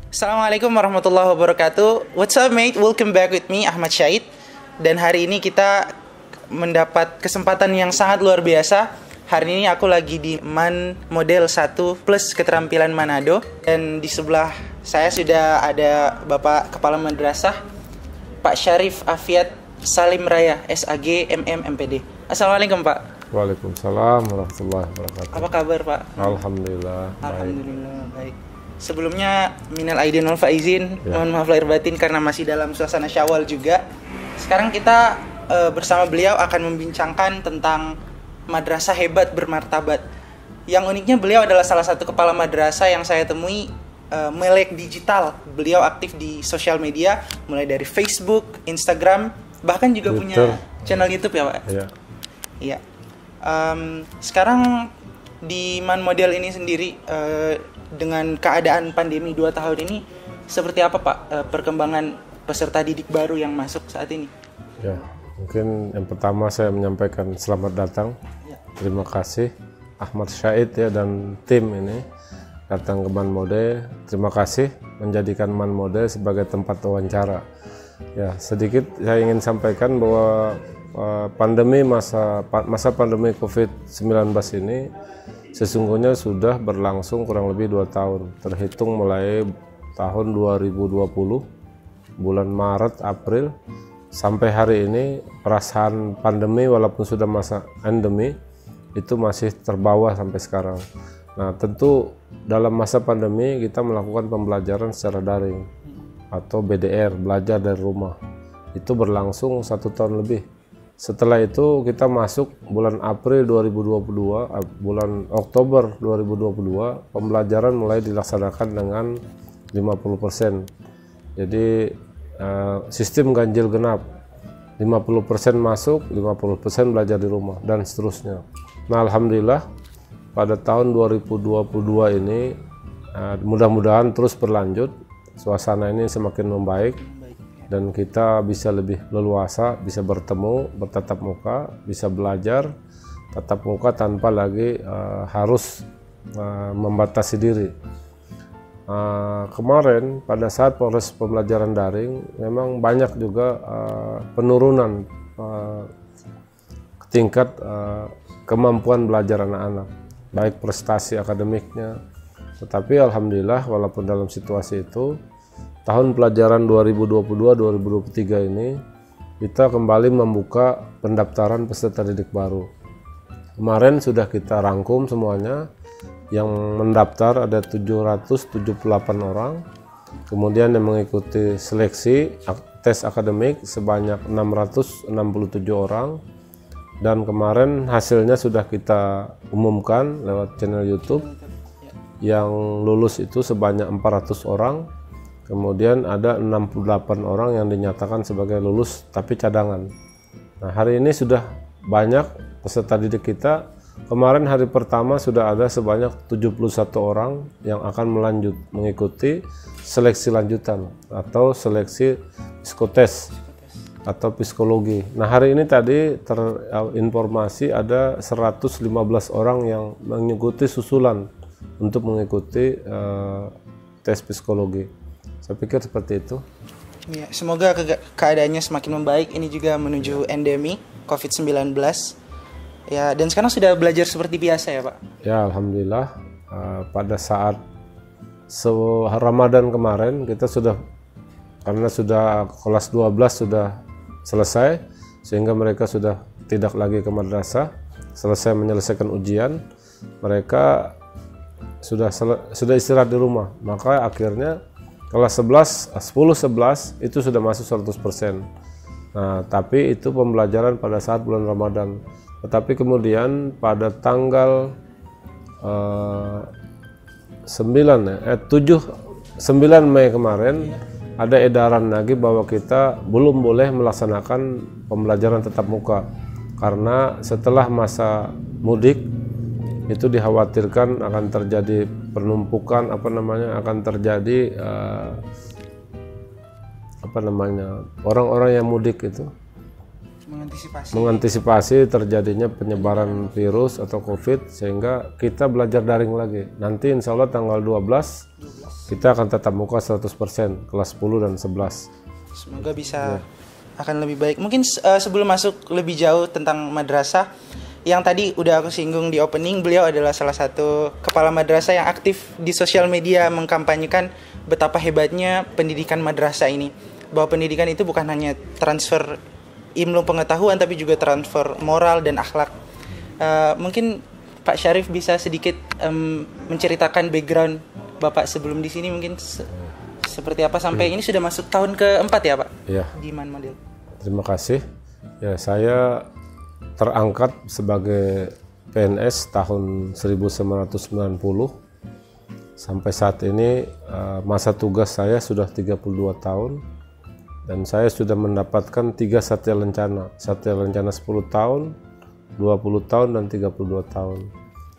Assalamualaikum warahmatullahi wabarakatuh. What's up mate? Welcome back with me Ahmad Syahid. Dan hari ini kita mendapat kesempatan yang sangat luar biasa. Hari ini aku lagi di MAN Model 1 Plus Keterampilan Manado. Dan di sebelah saya sudah ada Bapak Kepala Madrasah Pak Syarif Afiat Salim Raya SAG MM MPD. Assalamualaikum Pak. Waalaikumsalam warahmatullahi wabarakatuh. Apa kabar Pak? Alhamdulillah. Alhamdulillah baik. Sebelumnya minal aidin wal faizin, mohon maaf lahir batin karena masih dalam suasana Syawal juga. Sekarang kita bersama beliau akan membincangkan tentang madrasah hebat bermartabat. Yang uniknya beliau adalah salah satu kepala madrasah yang saya temui melek digital. Beliau aktif di sosial media mulai dari Facebook, Instagram, bahkan juga Twitter. punya channel YouTube ya Pak. Iya. Iya. Sekarang di MAN Model ini sendiri dengan keadaan pandemi 2 tahun ini seperti apa Pak perkembangan peserta didik baru yang masuk saat ini? Ya, mungkin yang pertama saya menyampaikan selamat datang. Ya. Terima kasih Ahmad Syahid ya dan tim ini datang ke MAN Model. Terima kasih menjadikan MAN Model sebagai tempat wawancara. Ya, sedikit saya ingin sampaikan bahwa masa pandemi COVID-19 ini sesungguhnya sudah berlangsung kurang lebih 2 tahun, terhitung mulai tahun 2020 bulan Maret April sampai hari ini. Perasaan pandemi walaupun sudah masa endemi itu masih terbawa sampai sekarang. Nah, tentu dalam masa pandemi kita melakukan pembelajaran secara daring atau BDR, belajar dari rumah. Itu berlangsung 1 tahun lebih. Setelah itu kita masuk bulan April 2022, bulan Oktober 2022, pembelajaran mulai dilaksanakan dengan 50%. Jadi sistem ganjil genap, 50% masuk, 50% belajar di rumah, dan seterusnya. Nah, alhamdulillah pada tahun 2022 ini mudah-mudahan terus berlanjut, suasana ini semakin membaik, dan kita bisa lebih leluasa, bisa bertemu, bertatap muka, bisa belajar tatap muka tanpa lagi harus membatasi diri. Kemarin pada saat proses pembelajaran daring memang banyak juga penurunan tingkat kemampuan belajar anak-anak, baik prestasi akademiknya. Tetapi alhamdulillah walaupun dalam situasi itu, tahun pelajaran 2022-2023 ini kita kembali membuka pendaftaran peserta didik baru. Kemarin sudah kita rangkum semuanya. Yang mendaftar ada 778 orang. Kemudian yang mengikuti seleksi tes akademik sebanyak 667 orang. Dan kemarin hasilnya sudah kita umumkan lewat channel YouTube. Yang lulus itu sebanyak 400 orang. Kemudian ada 68 orang yang dinyatakan sebagai lulus tapi cadangan. Nah, hari ini sudah banyak peserta didik kita. Kemarin hari pertama sudah ada sebanyak 71 orang yang akan mengikuti seleksi lanjutan atau seleksi psikotes atau psikologi. Nah, hari ini tadi terinformasi ada 115 orang yang mengikuti susulan untuk mengikuti tes psikologi. Saya pikir seperti itu. Ya, semoga keadaannya semakin membaik. Ini juga menuju endemi COVID-19. Ya, dan sekarang sudah belajar seperti biasa ya Pak? Ya, alhamdulillah. Pada saat Ramadan kemarin kita karena sudah kelas 12 sudah selesai, sehingga mereka sudah tidak lagi ke madrasah, selesai menyelesaikan ujian, mereka sudah istirahat di rumah. Maka akhirnya kelas 10-11 itu sudah masuk 100%. Nah, tapi itu pembelajaran pada saat bulan Ramadan. Tetapi kemudian pada tanggal 9 Mei kemarin ada edaran lagi bahwa kita belum boleh melaksanakan pembelajaran tatap muka. Karena setelah masa mudik itu dikhawatirkan akan terjadi penumpukan akan terjadi orang-orang yang mudik itu mengantisipasi terjadinya penyebaran virus atau COVID, sehingga kita belajar daring lagi. Nanti insya Allah tanggal 12 kita akan tatap muka 100% kelas 10 dan 11. Semoga bisa akan lebih baik. Mungkin sebelum masuk lebih jauh tentang madrasah, yang tadi udah aku singgung di opening, beliau adalah salah satu kepala madrasah yang aktif di sosial media mengkampanyekan betapa hebatnya pendidikan madrasah ini. Bahwa pendidikan itu bukan hanya transfer ilmu pengetahuan, tapi juga transfer moral dan akhlak. Mungkin Pak Syarif bisa sedikit menceritakan background Bapak sebelum di sini, mungkin seperti apa sampai ini sudah masuk tahun keempat ya Pak? Iya. Di Man Model. Terima kasih. Ya, saya terangkat sebagai PNS tahun 1990. Sampai saat ini masa tugas saya sudah 32 tahun. Dan saya sudah mendapatkan 3 satya lencana. Satya lencana 10 tahun, 20 tahun, dan 32 tahun.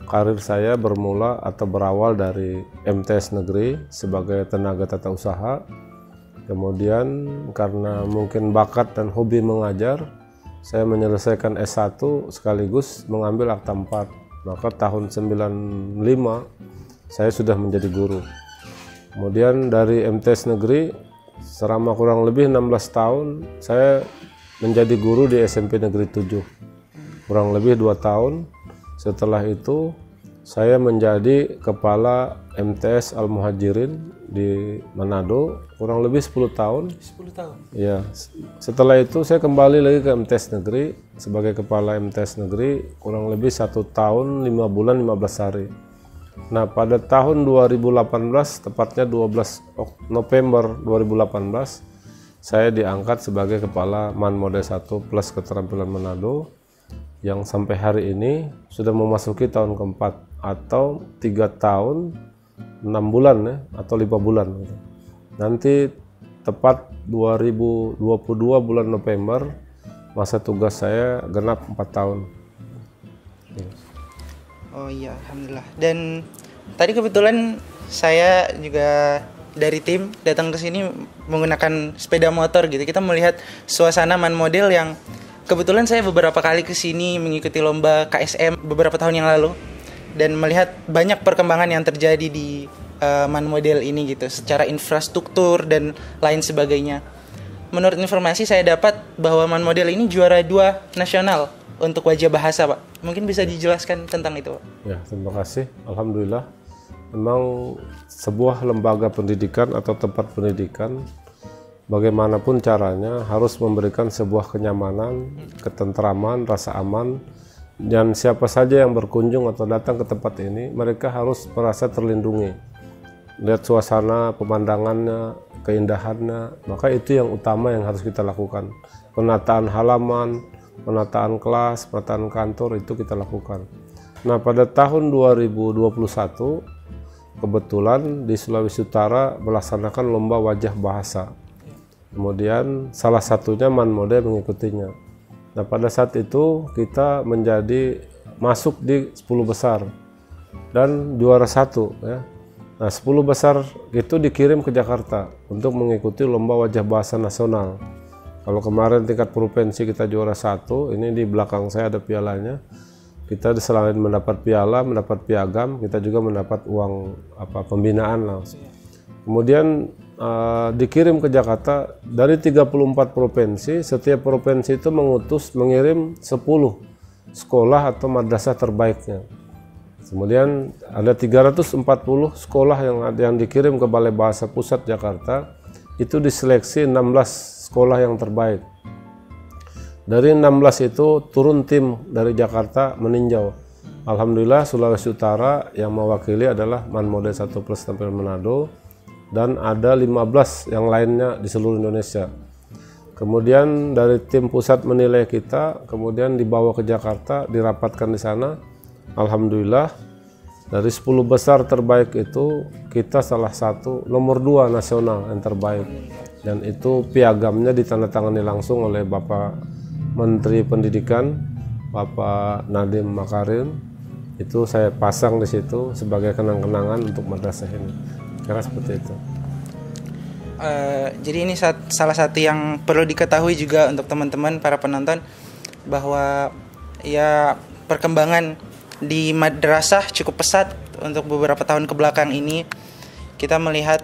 Karir saya bermula atau berawal dari MTS Negeri sebagai tenaga tata usaha. Kemudian karena mungkin bakat dan hobi mengajar, saya menyelesaikan S1 sekaligus mengambil akta 4. Maka tahun 95 saya sudah menjadi guru. Kemudian dari MTS Negeri selama kurang lebih 16 tahun saya menjadi guru di SMP Negeri 7. Kurang lebih 2 tahun. Setelah itu saya menjadi kepala MTS Al-Muhajirin di Manado kurang lebih 10 tahun. 10 tahun. Ya. Setelah itu saya kembali lagi ke MTS Negeri sebagai kepala MTS Negeri kurang lebih 1 tahun 5 bulan 15 hari. Nah, pada tahun 2018, tepatnya 12 November 2018, saya diangkat sebagai kepala Man Model 1 Plus Keterampilan Manado, yang sampai hari ini sudah memasuki tahun keempat, atau 3 tahun 6 bulan ya, atau 5 bulan. Nanti tepat 2022 bulan November, masa tugas saya genap 4 tahun. Oh iya, alhamdulillah. Dan tadi kebetulan saya juga dari tim datang ke sini menggunakan sepeda motor gitu. Kita melihat suasana Man Model yang kebetulan saya beberapa kali ke sini mengikuti lomba KSM beberapa tahun yang lalu dan melihat banyak perkembangan yang terjadi di Man Model ini gitu, secara infrastruktur dan lain sebagainya. Menurut informasi saya dapat bahwa Man Model ini juara 2 nasional untuk wajah bahasa, Pak. Mungkin bisa dijelaskan tentang itu, Pak? Ya, terima kasih. Alhamdulillah. Memang sebuah lembaga pendidikan atau tempat pendidikan, bagaimanapun caranya, harus memberikan sebuah kenyamanan, ketentraman, rasa aman, dan siapa saja yang berkunjung atau datang ke tempat ini, mereka harus merasa terlindungi. Lihat suasana, pemandangannya, keindahannya, maka itu yang utama yang harus kita lakukan. Penataan halaman, penataan kelas, penataan kantor, itu kita lakukan. Nah, pada tahun 2021 kebetulan di Sulawesi Utara melaksanakan lomba wajah bahasa. Kemudian salah satunya Man Model mengikutinya. Nah, pada saat itu kita masuk di 10 besar dan juara 1 ya. Nah, 10 besar itu dikirim ke Jakarta untuk mengikuti lomba wajah bahasa nasional. Kalau kemarin tingkat provinsi kita juara 1, ini di belakang saya ada pialanya. Kita selain mendapat piala, mendapat piagam, kita juga mendapat uang pembinaan lah. Kemudian dikirim ke Jakarta dari 34 provinsi. Setiap provinsi itu mengirim 10 sekolah atau madrasah terbaiknya. Kemudian ada 340 sekolah yang dikirim ke Balai Bahasa Pusat Jakarta. Itu diseleksi 16 sekolah yang terbaik. Dari 16 itu turun tim dari Jakarta meninjau. Alhamdulillah Sulawesi Utara yang mewakili adalah Man Model 1 Plus Keterampilan Manado, dan ada 15 yang lainnya di seluruh Indonesia. Kemudian dari tim pusat menilai kita, kemudian dibawa ke Jakarta, dirapatkan di sana. Alhamdulillah dari 10 besar terbaik itu kita salah satu nomor 2 nasional yang terbaik, dan itu piagamnya ditandatangani langsung oleh Bapak Menteri Pendidikan, Bapak Nadiem Makarim. Itu saya pasang di situ sebagai kenang-kenangan untuk madrasah ini. Kira seperti itu. Jadi ini salah satu yang perlu diketahui juga untuk teman-teman para penonton, bahwa ya perkembangan di madrasah cukup pesat untuk beberapa tahun kebelakang ini. Kita melihat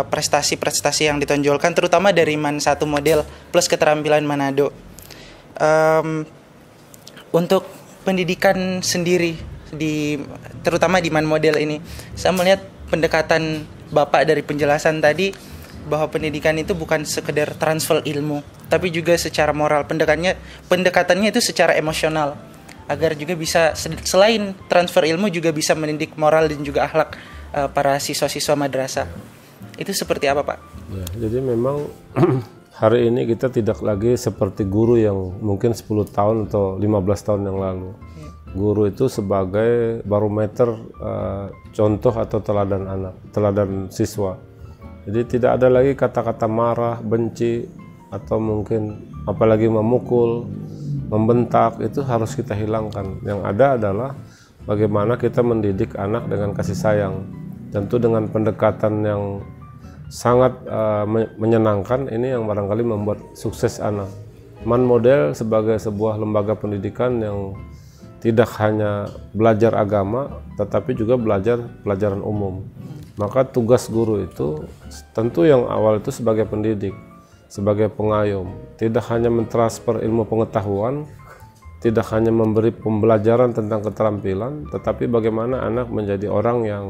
prestasi-prestasi yang ditonjolkan terutama dari MAN 1 model plus keterampilan Manado. Untuk pendidikan sendiri terutama di MAN model ini, saya melihat pendekatan Bapak dari penjelasan tadi bahwa pendidikan itu bukan sekedar transfer ilmu, tapi juga secara moral. Pendekatannya itu secara emosional, agar juga bisa selain transfer ilmu juga bisa mendidik moral dan juga akhlak para siswa-siswa madrasah. Itu seperti apa, Pak? Ya, jadi memang hari ini kita tidak lagi seperti guru yang mungkin 10 tahun atau 15 tahun yang lalu. Guru itu sebagai barometer contoh atau teladan siswa. Jadi tidak ada lagi kata-kata marah, benci, atau mungkin apalagi memukul, membentak, itu harus kita hilangkan. Yang ada adalah bagaimana kita mendidik anak dengan kasih sayang. Tentu dengan pendekatan yang sangat menyenangkan, ini yang barangkali membuat sukses anak. MAN model sebagai sebuah lembaga pendidikan yang tidak hanya belajar agama, tetapi juga belajar pelajaran umum. Maka tugas guru itu tentu yang awal itu sebagai pendidik, sebagai pengayom, tidak hanya mentransfer ilmu pengetahuan, tidak hanya memberi pembelajaran tentang keterampilan, tetapi bagaimana anak menjadi orang yang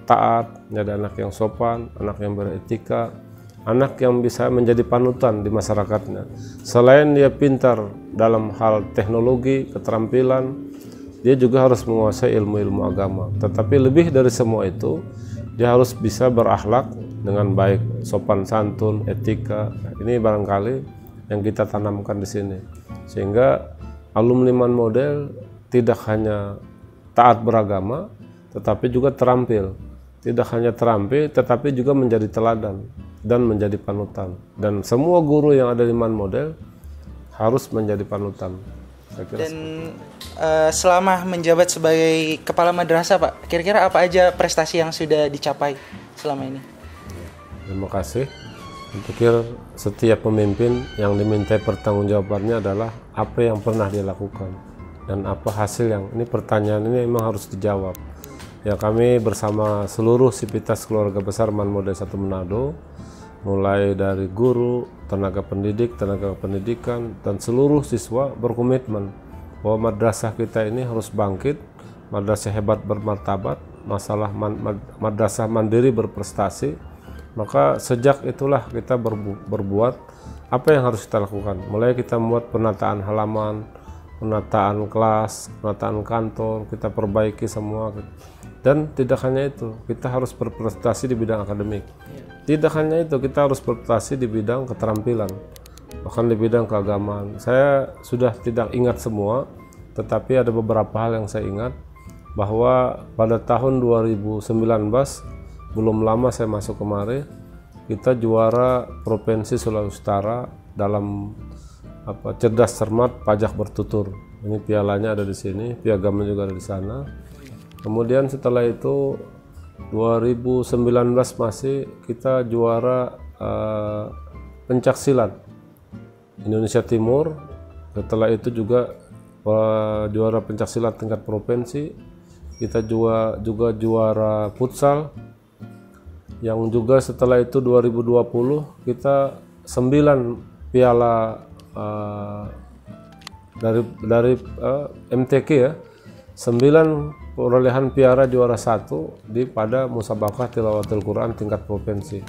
taat, menjadi anak yang sopan, anak yang beretika, anak yang bisa menjadi panutan di masyarakatnya. Selain dia pintar dalam hal teknologi, keterampilan, dia juga harus menguasai ilmu-ilmu agama. Tetapi lebih dari semua itu, dia harus bisa berakhlak dengan baik, sopan santun, etika. Ini barangkali yang kita tanamkan di sini. Sehingga alumni MAN model tidak hanya taat beragama, tetapi juga terampil. Tidak hanya terampil, tetapi juga menjadi teladan dan menjadi panutan. Dan semua guru yang ada di MAN model harus menjadi panutan. Dan selama menjabat sebagai kepala madrasah, Pak, kira-kira apa aja prestasi yang sudah dicapai selama ini? Terima kasih. Untuk setiap pemimpin yang dimintai pertanggungjawabannya adalah apa yang pernah dia lakukan dan apa hasil yang, ini pertanyaan ini memang harus dijawab. Ya, kami bersama seluruh sivitas keluarga besar MAN model 1 Manado, mulai dari guru, tenaga pendidik, tenaga pendidikan, dan seluruh siswa berkomitmen bahwa madrasah kita ini harus bangkit, madrasah hebat bermartabat, madrasah mandiri berprestasi. Maka sejak itulah kita berbuat apa yang harus kita lakukan. Mulai kita membuat penataan halaman, penataan kelas, penataan kantor, kita perbaiki semua. Dan tidak hanya itu, kita harus berprestasi di bidang akademik. Tidak hanya itu, kita harus berprestasi di bidang keterampilan, bahkan di bidang keagamaan. Saya sudah tidak ingat semua, tetapi ada beberapa hal yang saya ingat, bahwa pada tahun 2019, belum lama saya masuk kemari, kita juara Provinsi Sulawesi Utara dalam cerdas cermat pajak bertutur. Ini pialanya ada di sini, piagamnya juga ada di sana. Kemudian setelah itu 2019 masih kita juara pencaksilat Indonesia Timur. Setelah itu juga juara pencaksilat tingkat provinsi. Kita juga juara futsal. Yang juga setelah itu 2020 kita 9 piala dari MTQ ya, 9 perolehan piala juara 1 pada musabaqah tilawatul Quran tingkat provinsi.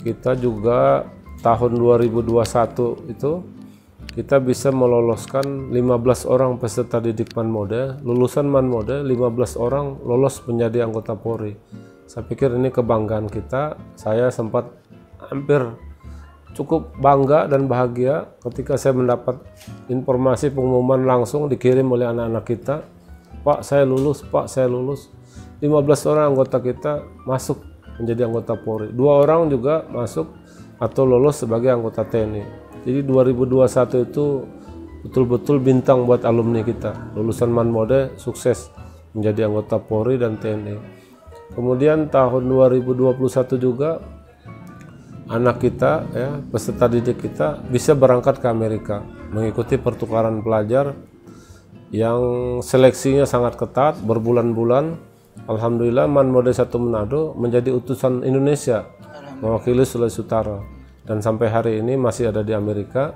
Kita juga tahun 2021 itu kita bisa meloloskan 15 orang peserta didik MAN model, lulusan MAN model 15 orang lolos menjadi anggota Polri. Saya pikir ini kebanggaan kita. Saya sempat hampir cukup bangga dan bahagia ketika saya mendapat informasi pengumuman langsung dikirim oleh anak-anak kita. Pak, saya lulus, Pak, saya lulus. 15 orang anggota kita masuk menjadi anggota Polri. 2 orang juga masuk atau lolos sebagai anggota TNI. Jadi 2021 itu betul-betul bintang buat alumni kita. Lulusan MAN model sukses menjadi anggota Polri dan TNI. Kemudian tahun 2021 juga anak kita, ya, peserta didik kita bisa berangkat ke Amerika mengikuti pertukaran pelajar yang seleksinya sangat ketat berbulan-bulan. Alhamdulillah Man Model 1 Manado menjadi utusan Indonesia mewakili Sulawesi Utara, dan sampai hari ini masih ada di Amerika.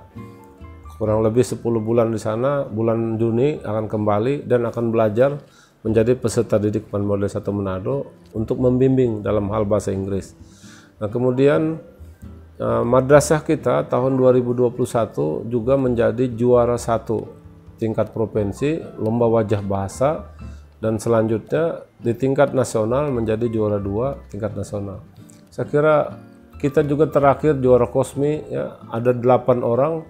Kurang lebih 10 bulan di sana. Bulan Juni akan kembali dan akan belajar menjadi peserta didik Man Model 1 Manado untuk membimbing dalam hal bahasa Inggris. Nah, kemudian madrasah kita tahun 2021 juga menjadi juara 1 tingkat provinsi lomba wajah bahasa, dan selanjutnya di tingkat nasional menjadi juara 2 tingkat nasional. Saya kira kita juga terakhir juara Kosmi, ya, ada 8 orang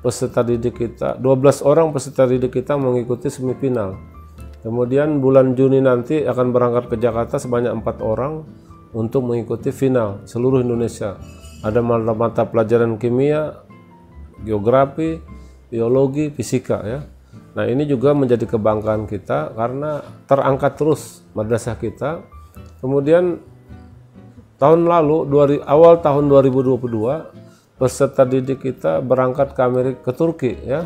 peserta didik kita, 12 orang peserta didik kita mengikuti semifinal. Kemudian bulan Juni nanti akan berangkat ke Jakarta sebanyak 4 orang untuk mengikuti final seluruh Indonesia. Ada mata pelajaran kimia, geografi, biologi, fisika, ya. Nah, ini juga menjadi kebanggaan kita karena terangkat terus madrasah kita. Kemudian tahun lalu, awal tahun 2022, peserta didik kita berangkat ke Amerika, ke Turki, ya.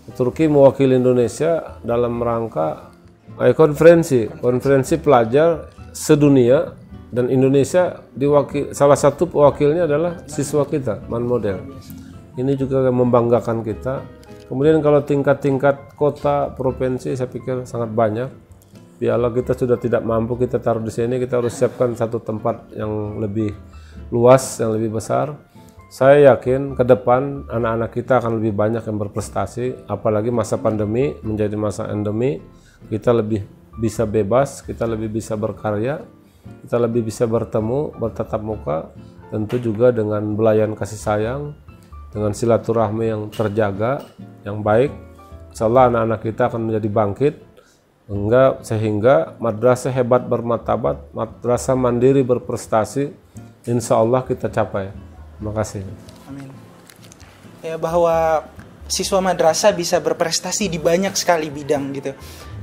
Ke Turki mewakili Indonesia dalam rangka konferensi pelajar sedunia, dan Indonesia salah satu pewakilnya adalah siswa kita Man Model. Ini juga membanggakan kita. Kemudian kalau tingkat-tingkat kota, provinsi, saya pikir sangat banyak. Biarlah kita sudah tidak mampu kita taruh di sini, kita harus siapkan satu tempat yang lebih luas, yang lebih besar. Saya yakin ke depan anak-anak kita akan lebih banyak yang berprestasi, apalagi masa pandemi menjadi masa endemi. Kita lebih bisa bebas, kita lebih bisa berkarya, kita lebih bisa bertemu, bertatap muka, tentu juga dengan belayan kasih sayang, dengan silaturahmi yang terjaga, yang baik. Insyaallah anak-anak kita akan menjadi bangkit, sehingga madrasah hebat bermartabat, madrasah mandiri berprestasi, insyaallah kita capai. Terima kasih. Amin. Ya, bahwa siswa madrasah bisa berprestasi di banyak sekali bidang gitu.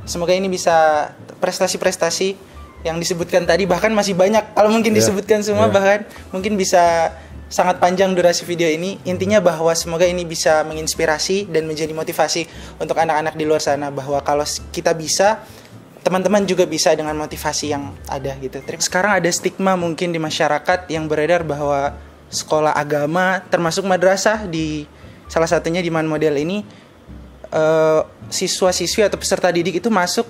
Semoga ini bisa prestasi-prestasi yang disebutkan tadi, bahkan masih banyak. Kalau mungkin disebutkan semua, bahkan mungkin bisa sangat panjang durasi video ini. Intinya bahwa semoga ini bisa menginspirasi dan menjadi motivasi untuk anak-anak di luar sana, bahwa kalau kita bisa, teman-teman juga bisa dengan motivasi yang ada gitu. Sekarang ada stigma mungkin di masyarakat yang beredar bahwa sekolah agama termasuk madrasah, di salah satunya di Man Model ini, siswa-siswi atau peserta didik itu masuk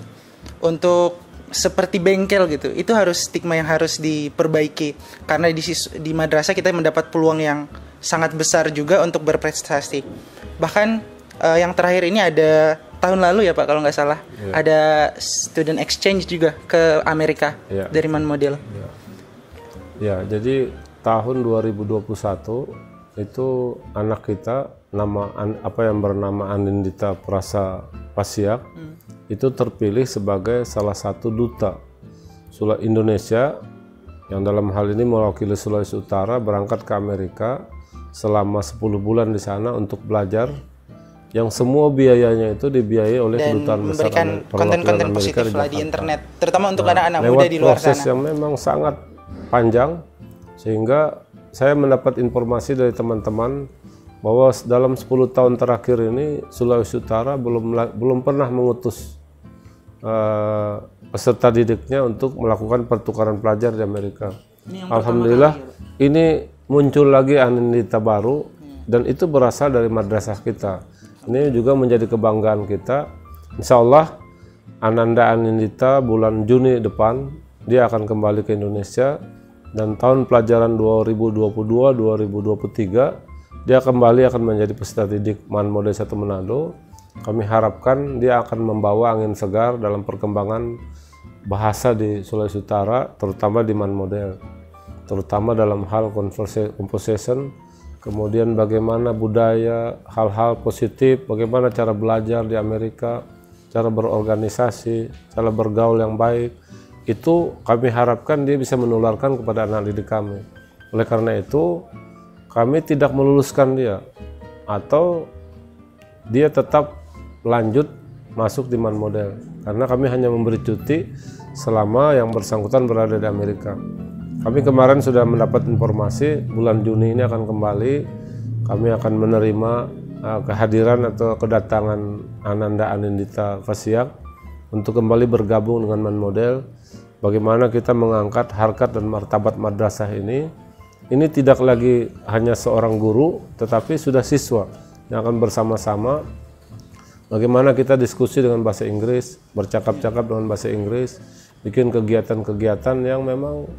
untuk seperti bengkel gitu. Itu harus stigma yang harus diperbaiki, karena di madrasah kita mendapat peluang yang sangat besar juga untuk berprestasi. Bahkan yang terakhir ini ada tahun lalu ya Pak, kalau nggak salah, ada student exchange juga ke Amerika dari Man Model. Ya, jadi tahun 2021 itu anak kita yang bernama Anindita Prasa Pasiak itu terpilih sebagai salah satu duta Indonesia yang dalam hal ini mewakili Sulawesi Utara berangkat ke Amerika selama 10 bulan di sana untuk belajar, yang semua biayanya itu dibiayai oleh kedutaan besar memberikan konten-konten positif lah di internet, terutama untuk anak-anak muda di luar sana. Proses yang memang sangat panjang, sehingga saya mendapat informasi dari teman-teman bahwa dalam 10 tahun terakhir ini Sulawesi Utara belum pernah mengutus peserta didiknya untuk melakukan pertukaran pelajar di Amerika. Alhamdulillah ini muncul lagi Anindita baru, dan itu berasal dari madrasah kita. Ini juga menjadi kebanggaan kita. Insya Allah Ananda Anindita bulan Juni depan dia akan kembali ke Indonesia, dan tahun pelajaran 2022-2023 dia kembali akan menjadi peserta didik Man Model 1 Manado. Kami harapkan dia akan membawa angin segar dalam perkembangan bahasa di Sulawesi Utara, terutama di Man Model, terutama dalam hal conversation, kemudian bagaimana budaya, hal-hal positif, bagaimana cara belajar di Amerika, cara berorganisasi, cara bergaul yang baik. Itu kami harapkan dia bisa menularkan kepada anak didik kami. Oleh karena itu, kami tidak meluluskan dia, atau dia tetap lanjut masuk di Man Model, karena kami hanya memberi cuti selama yang bersangkutan berada di Amerika. Kami kemarin sudah mendapat informasi bulan Juni ini akan kembali. Kami akan menerima kehadiran atau kedatangan Ananda Anindita ke Siak untuk kembali bergabung dengan Man Model. Bagaimana kita mengangkat harkat dan martabat madrasah ini. Ini tidak lagi hanya seorang guru, tetapi sudah siswa yang akan bersama-sama. Bagaimana kita diskusi dengan bahasa Inggris, bercakap-cakap dengan bahasa Inggris, bikin kegiatan-kegiatan yang memang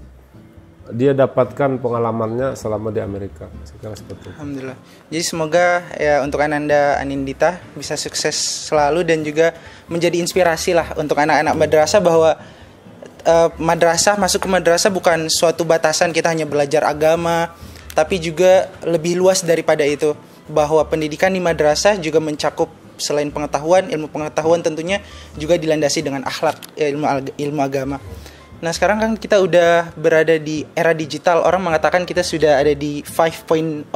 dia dapatkan pengalamannya selama di Amerika. Saya kira seperti itu. Alhamdulillah. Jadi semoga ya untuk Ananda Anindita bisa sukses selalu dan juga menjadi inspirasi lah untuk anak-anak madrasah bahwa masuk ke madrasah bukan suatu batasan kita hanya belajar agama, tapi juga lebih luas daripada itu, bahwa pendidikan di madrasah juga mencakup selain pengetahuan, ilmu pengetahuan tentunya juga dilandasi dengan akhlak, ilmu agama. Nah, sekarang kan kita udah berada di era digital. Orang mengatakan kita sudah ada di 5.0,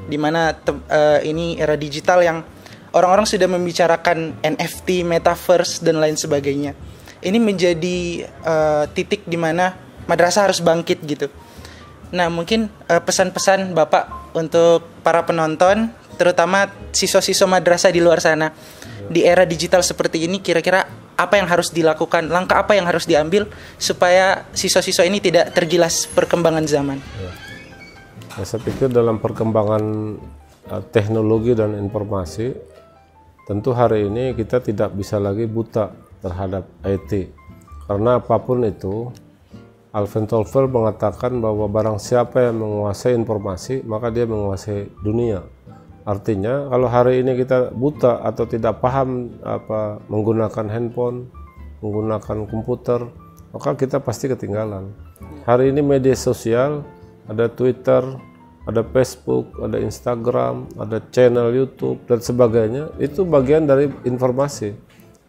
di mana ini era digital yang orang-orang sudah membicarakan NFT, metaverse dan lain sebagainya. Ini menjadi titik di mana madrasah harus bangkit gitu. Nah, mungkin pesan-pesan Bapak untuk para penonton, terutama siswa-siswa madrasah di luar sana, di era digital seperti ini, kira-kira apa yang harus dilakukan, langkah apa yang harus diambil supaya siswa-siswa ini tidak tergilas perkembangan zaman? Ya, saya pikir dalam perkembangan teknologi dan informasi, tentu hari ini kita tidak bisa lagi buta terhadap IT. Karena apapun itu, Alvin Toffler mengatakan bahwa barang siapa yang menguasai informasi, maka dia menguasai dunia. Artinya kalau hari ini kita buta atau tidak paham menggunakan handphone, menggunakan komputer, maka kita pasti ketinggalan. Hari ini media sosial, ada Twitter, ada Facebook, ada Instagram, ada channel YouTube dan sebagainya, itu bagian dari informasi.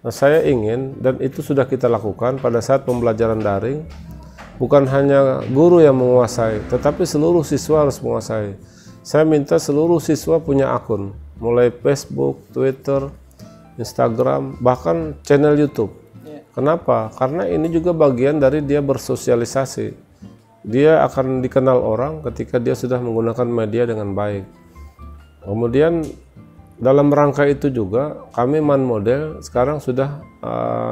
Nah, saya ingin, dan itu sudah kita lakukan pada saat pembelajaran daring, bukan hanya guru yang menguasai, tetapi seluruh siswa harus menguasai. Saya minta seluruh siswa punya akun, mulai Facebook, Twitter, Instagram, bahkan channel YouTube. Kenapa? Karena ini juga bagian dari dia bersosialisasi. Dia akan dikenal orang ketika dia sudah menggunakan media dengan baik. Kemudian dalam rangka itu juga kami Man Model sekarang sudah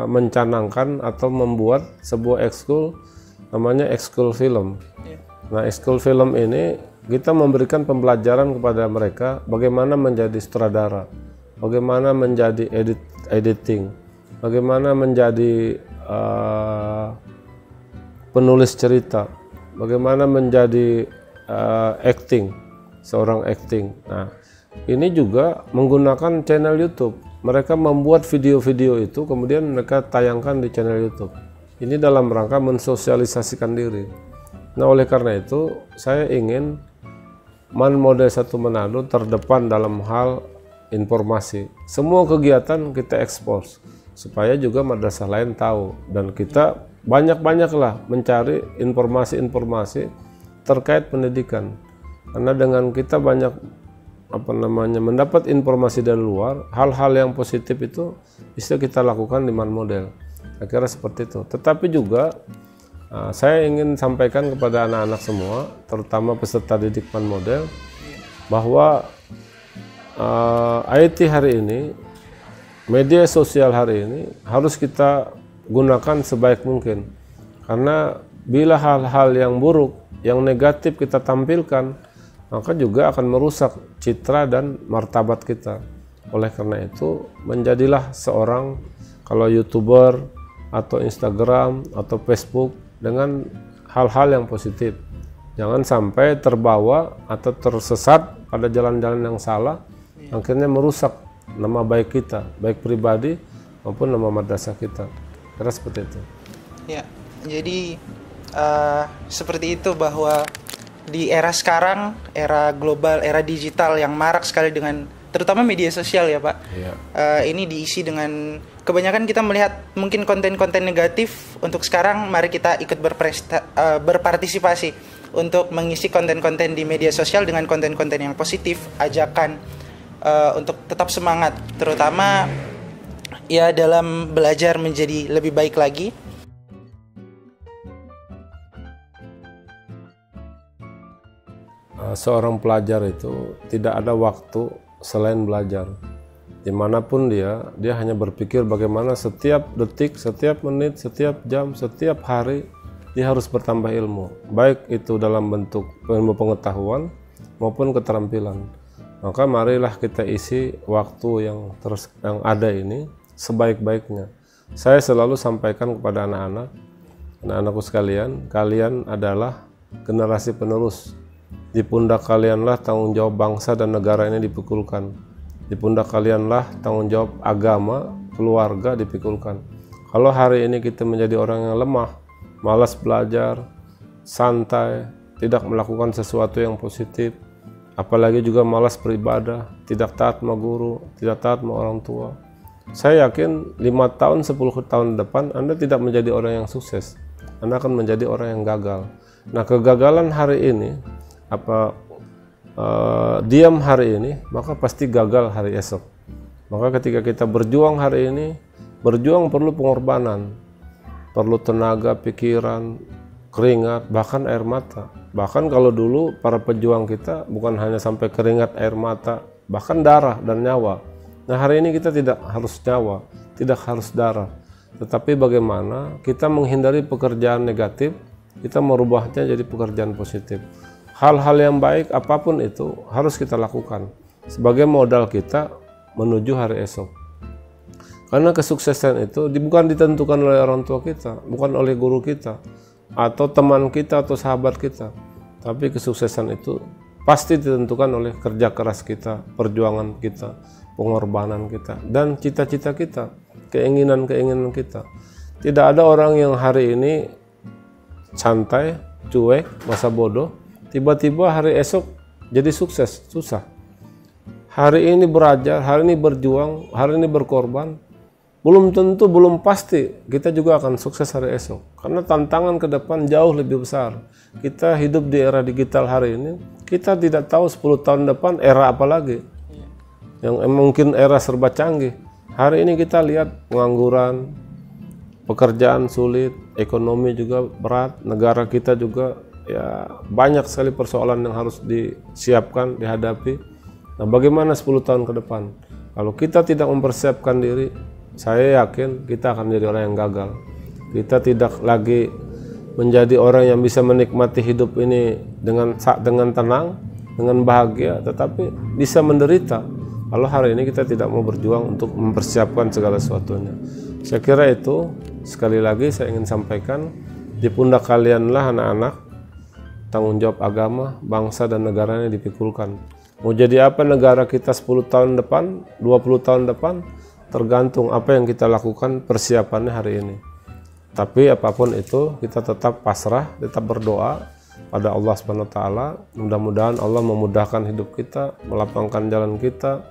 mencanangkan atau membuat sebuah ekskul namanya ekskul film. Nah, ekskul film ini kita memberikan pembelajaran kepada mereka bagaimana menjadi sutradara, bagaimana menjadi editing, bagaimana menjadi penulis cerita, bagaimana menjadi seorang acting. Nah, ini juga menggunakan channel YouTube. Mereka membuat video-video itu, kemudian mereka tayangkan di channel YouTube. Ini dalam rangka mensosialisasikan diri. Nah, oleh karena itu, saya ingin Man Model 1 Manado terdepan dalam hal informasi. Semua kegiatan kita ekspos supaya juga madrasah lain tahu, dan kita banyak-banyaklah mencari informasi-informasi terkait pendidikan. Karena dengan kita banyak mendapat informasi dari luar, hal-hal yang positif itu bisa kita lakukan di Man Model. Saya kira seperti itu. Tetapi juga saya ingin sampaikan kepada anak-anak semua, terutama peserta didik Man Model, bahwa IT hari ini, media sosial hari ini harus kita gunakan sebaik mungkin. Karena bila hal-hal yang buruk, yang negatif kita tampilkan, maka juga akan merusak citra dan martabat kita. Oleh karena itu, menjadilah seorang, kalau YouTuber atau Instagram atau Facebook, dengan hal-hal yang positif. Jangan sampai terbawa atau tersesat pada jalan-jalan yang salah, akhirnya merusak nama baik kita, baik pribadi maupun nama madrasah kita. Kira seperti itu. Ya, jadi seperti itu, bahwa di era sekarang, era global, era digital yang marak sekali dengan terutama media sosial ya Pak. Ya. Ini diisi dengan kebanyakan kita melihat mungkin konten-konten negatif. Untuk sekarang mari kita ikut berpartisipasi untuk mengisi konten-konten di media sosial dengan konten-konten yang positif, ajakan untuk tetap semangat, terutama ya dalam belajar menjadi lebih baik lagi. seorang pelajar itu tidak ada waktu selain belajar. Dimanapun dia hanya berpikir bagaimana setiap detik, setiap menit, setiap jam, setiap hari dia harus bertambah ilmu, baik itu dalam bentuk ilmu pengetahuan maupun keterampilan. Maka marilah kita isi waktu yang ada ini sebaik-baiknya. Saya selalu sampaikan kepada anak-anakku sekalian, kalian adalah generasi penerus. Di pundak kalianlah tanggung jawab bangsa dan negara ini dipikulkan. Di pundak kalianlah tanggung jawab agama, keluarga dipikulkan. Kalau hari ini kita menjadi orang yang lemah, malas belajar, santai, tidak melakukan sesuatu yang positif, apalagi juga malas beribadah, tidak taat sama guru, tidak taat sama orang tua, saya yakin 5 tahun, 10 tahun depan Anda tidak menjadi orang yang sukses. Anda akan menjadi orang yang gagal. Nah, kegagalan hari ini, diam hari ini, maka pasti gagal hari esok. Maka ketika kita berjuang hari ini, berjuang perlu pengorbanan, perlu tenaga, pikiran, keringat, bahkan air mata. Bahkan kalau dulu para pejuang kita bukan hanya sampai keringat, air mata, bahkan darah dan nyawa. Nah, hari ini kita tidak harus nyawa, tidak harus darah, tetapi bagaimana kita menghindari pekerjaan negatif, kita merubahnya jadi pekerjaan positif. Hal-hal yang baik apapun itu harus kita lakukan sebagai modal kita menuju hari esok. Karena kesuksesan itu bukan ditentukan oleh orang tua kita, bukan oleh guru kita, atau teman kita atau sahabat kita. Tapi kesuksesan itu pasti ditentukan oleh kerja keras kita, perjuangan kita, pengorbanan kita, dan cita-cita kita, keinginan-keinginan kita. Tidak ada orang yang hari ini santai, cuek, masa bodoh, tiba-tiba hari esok jadi sukses, susah. Hari ini belajar, hari ini berjuang, hari ini berkorban, belum tentu, belum pasti kita juga akan sukses hari esok. Karena tantangan ke depan jauh lebih besar. Kita hidup di era digital hari ini, kita tidak tahu 10 tahun depan era apa lagi. Yang mungkin era serba canggih. Hari ini kita lihat pengangguran, pekerjaan sulit, ekonomi juga berat, negara kita juga ya banyak sekali persoalan yang harus disiapkan, dihadapi. Nah, bagaimana 10 tahun ke depan? Kalau kita tidak mempersiapkan diri, saya yakin kita akan menjadi orang yang gagal. Kita tidak lagi menjadi orang yang bisa menikmati hidup ini dengan tenang, dengan bahagia, tetapi bisa menderita kalau hari ini kita tidak mau berjuang untuk mempersiapkan segala sesuatunya. Saya kira itu, sekali lagi saya ingin sampaikan, di pundak kalianlah anak-anak tanggung jawab agama, bangsa dan negaranya dipikulkan. Mau jadi apa negara kita 10 tahun depan, 20 tahun depan, tergantung apa yang kita lakukan persiapannya hari ini. Tapi apapun itu, kita tetap pasrah, tetap berdoa pada Allah SWT. Mudah-mudahan Allah memudahkan hidup kita, melapangkan jalan kita,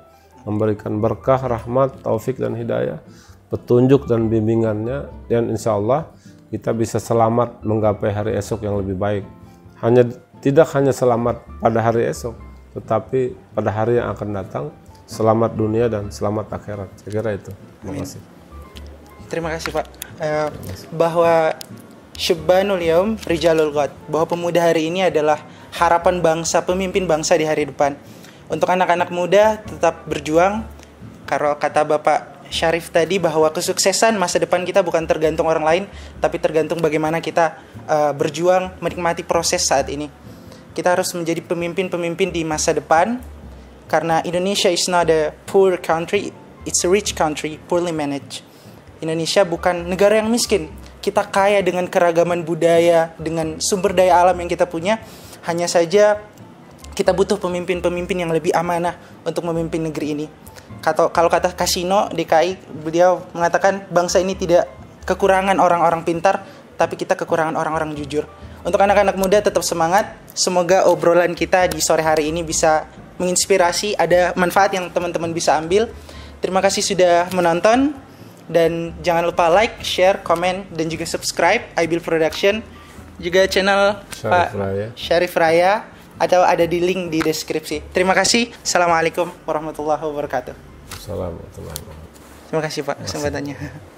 memberikan berkah, rahmat, taufik dan hidayah, petunjuk dan bimbingannya, dan insya Allah kita bisa selamat menggapai hari esok yang lebih baik. Tidak hanya selamat pada hari esok, tetapi pada hari yang akan datang, selamat dunia dan selamat akhirat. Saya kira itu. Terima kasih. Terima kasih Pak. Bahwa Syubbanul Yaum Rijalul Ghad, bahwa pemuda hari ini adalah harapan bangsa, pemimpin bangsa di hari depan. Untuk anak-anak muda tetap berjuang. Kalau kata Bapak Syarif tadi, bahwa kesuksesan masa depan kita bukan tergantung orang lain, tapi tergantung bagaimana kita berjuang menikmati proses saat ini. Kita harus menjadi pemimpin-pemimpin di masa depan, karena Indonesia is not a poor country, it's a rich country, poorly managed. Indonesia bukan negara yang miskin. Kita kaya dengan keragaman budaya, dengan sumber daya alam yang kita punya. Hanya saja kita butuh pemimpin-pemimpin yang lebih amanah untuk memimpin negeri ini. Kalau kata Kasino DKI, beliau mengatakan bangsa ini tidak kekurangan orang-orang pintar, tapi kita kekurangan orang-orang jujur. Untuk anak-anak muda tetap semangat. Semoga obrolan kita di sore hari ini bisa menginspirasi, ada manfaat yang teman-teman bisa ambil. Terima kasih sudah menonton, dan jangan lupa like, share, komen, dan juga subscribe iBuild Production, juga channel Pak Syarif Raya, atau ada di link di deskripsi. Terima kasih. Assalamualaikum warahmatullahi wabarakatuh. Assalamualaikum warahmatullahi wabarakatuh. Terima kasih Pak kesempatannya.